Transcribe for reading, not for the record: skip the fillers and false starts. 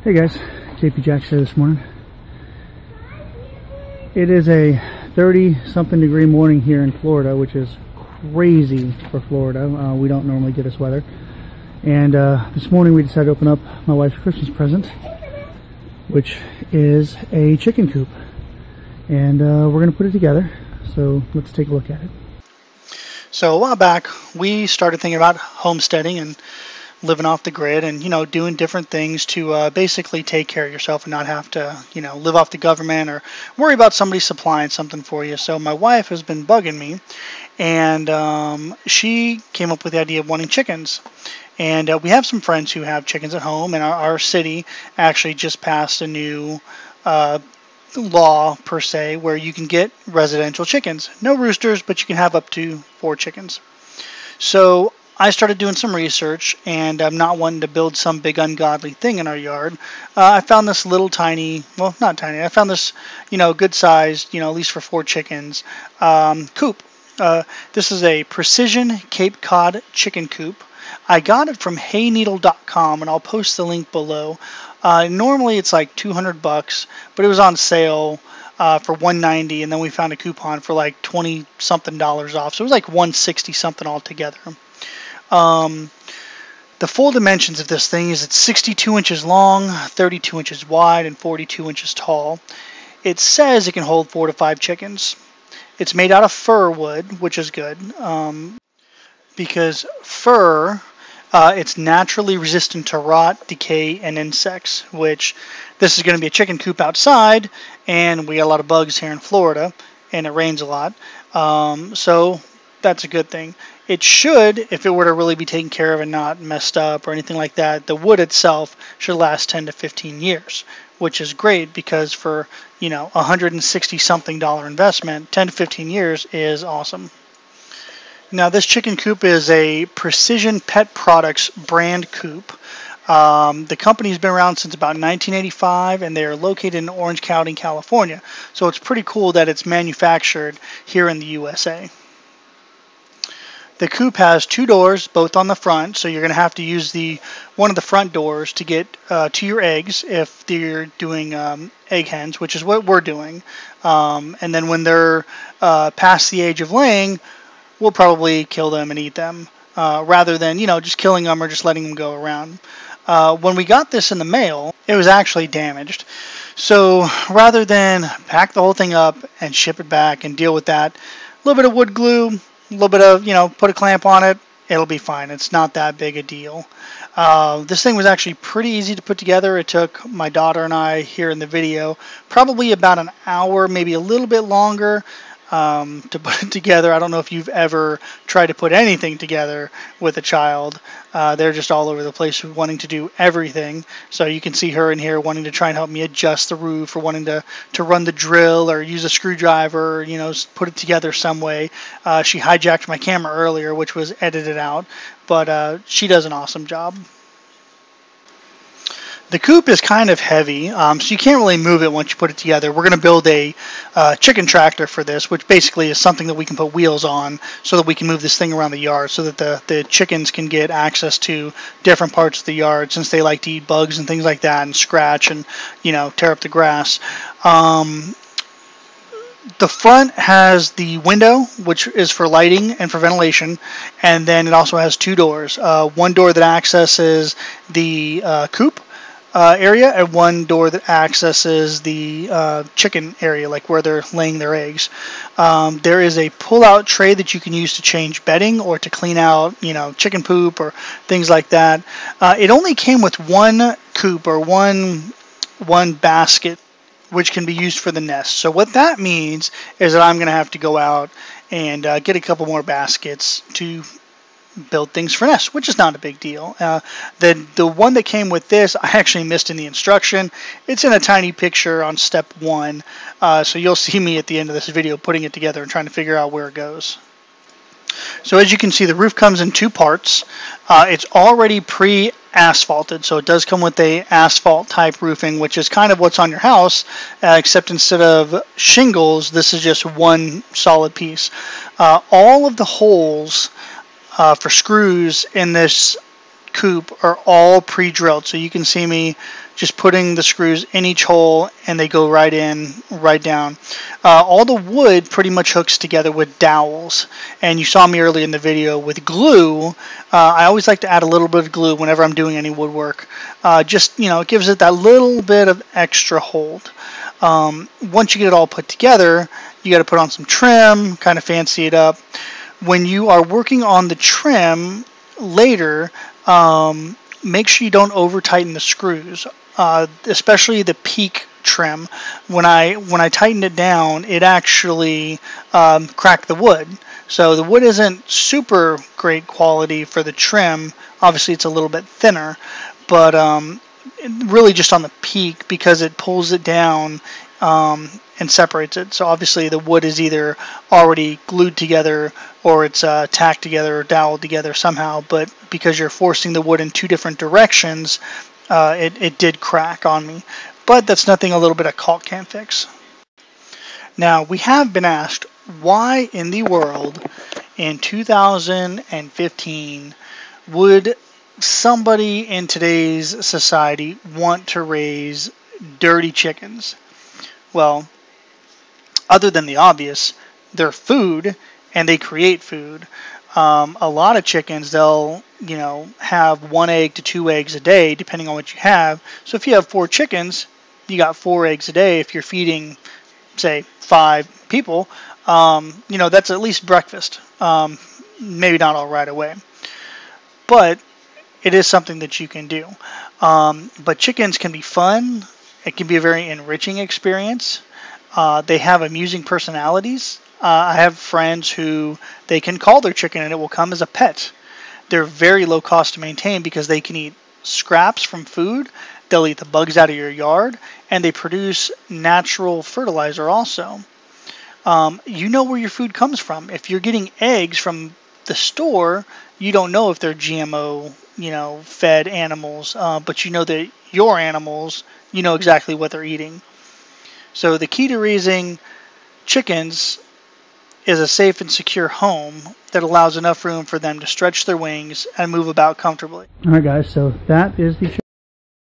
Hey guys, JP Jacks here this morning. It is a 30-something degree morning here in Florida, which is crazy for Florida. We don't normally get this weather. And this morning we decided to open up my wife's Christmas present, which is a chicken coop. And we're going to put it together, so let's take a look at it. So a while back, we started thinking about homesteading and living off the grid and, doing different things to basically take care of yourself and not have to, live off the government or worry about somebody supplying something for you. So my wife has been bugging me, and she came up with the idea of wanting chickens. And we have some friends who have chickens at home, and our city actually just passed a new law, per se, where you can get residential chickens. No roosters, but you can have up to 4 chickens. So I started doing some research, and I'm not wanting to build some big ungodly thing in our yard. I found this little tiny, well, not tiny, I found this, good sized, at least for 4 chickens, coop. This is a precision Cape Cod chicken coop. I got it from hayneedle.com, and I'll post the link below. Normally it's like $200, but it was on sale for $190, and then we found a coupon for like $20-something off. So it was like $160-something altogether. The full dimensions of this thing is it's 62 inches long, 32 inches wide, and 42 inches tall. It says it can hold 4 to 5 chickens. It's made out of fir wood, which is good, because fir, it's naturally resistant to rot, decay, and insects, which this is going to be a chicken coop outside, and we got a lot of bugs here in Florida, and it rains a lot, so that's a good thing. It should, if it were to really be taken care of and not messed up or anything like that, the wood itself should last 10 to 15 years, which is great because for, $160-something investment, 10 to 15 years is awesome. Now, this chicken coop is a Precision Pet Products brand coop. The company's been around since about 1985, and they are located in Orange County, California. So it's pretty cool that it's manufactured here in the USA. The coop has 2 doors, both on the front, so you're going to have to use one of the front doors to get to your eggs if you're doing egg hens, which is what we're doing. And then when they're past the age of laying, we'll probably kill them and eat them rather than, just killing them or just letting them go around. When we got this in the mail, it was actually damaged. So rather than pack the whole thing up and ship it back and deal with that, a little bit of wood glue, a little bit of, put a clamp on it, it'll be fine. It's not that big a deal. This thing was actually pretty easy to put together. It took my daughter and I here in the video probably about an hour, maybe a little bit longer to put it together. I don't know if you've ever tried to put anything together with a child. They're just all over the place wanting to do everything. So you can see her in here wanting to try and help me adjust the roof or wanting to run the drill or use a screwdriver, put it together some way. She hijacked my camera earlier, which was edited out, but she does an awesome job. The coop is kind of heavy, so you can't really move it once you put it together. We're going to build a chicken tractor for this, which basically is something that we can put wheels on so that we can move this thing around the yard so that the chickens can get access to different parts of the yard since they like to eat bugs and things like that and scratch and, tear up the grass. The front has the window, which is for lighting and for ventilation, and then it also has 2 doors. One door that accesses the coop area and one door that accesses the chicken area, like where they're laying their eggs. There is a pull-out tray that you can use to change bedding or to clean out, chicken poop or things like that. It only came with 1 coop or one basket, which can be used for the nest. So what that means is that I'm going to have to go out and get a couple more baskets to build things for nests, which is not a big deal. The one that came with this, I actually missed in the instruction. It's in a tiny picture on step 1, so you'll see me at the end of this video putting it together and trying to figure out where it goes. So as you can see, the roof comes in 2 parts. It's already pre-asphalted, so it does come with a asphalt type roofing, which is kind of what's on your house, except instead of shingles, this is just one solid piece. All of the holes for screws in this coop are all pre-drilled, so you can see me just putting the screws in each hole and they go right in, right down. All the wood pretty much hooks together with dowels, and you saw me earlier in the video with glue. I always like to add a little bit of glue whenever I'm doing any woodwork. Just, you know, it gives it that little bit of extra hold. Once you get it all put together, you got to put on some trim, kind of fancy it up. When you are working on the trim later, make sure you don't over tighten the screws, especially the peak trim. When I tightened it down, it actually cracked the wood. So the wood isn't super great quality for the trim. Obviously it's a little bit thinner, but really just on the peak, because it pulls it down and separates it. So obviously the wood is either already glued together or it's tacked together or doweled together somehow, but because you're forcing the wood in two different directions, it did crack on me. But that's nothing a little bit of caulk can't fix. Now, we have been asked, why in the world in 2015 would somebody in today's society want to raise dirty chickens? Well, other than the obvious, they're food and they create food. A lot of chickens, they'll, you know, have 1 egg to 2 eggs a day, depending on what you have. So if you have 4 chickens, you got 4 eggs a day. If you're feeding, say, 5 people, you know, that's at least breakfast. Maybe not all right away, but it is something that you can do. But chickens can be fun. It can be a very enriching experience. They have amusing personalities. I have friends who they can call their chicken and it will come as a pet. They're very low cost to maintain because they can eat scraps from food, they'll eat the bugs out of your yard, and they produce natural fertilizer also. You know where your food comes from. If you're getting eggs from the store, you don't know if they're GMO, you know, fed animals, but you know that your animals, you know exactly what they're eating. So the key to raising chickens is a safe and secure home that allows enough room for them to stretch their wings and move about comfortably. Alright guys, so that is the chicken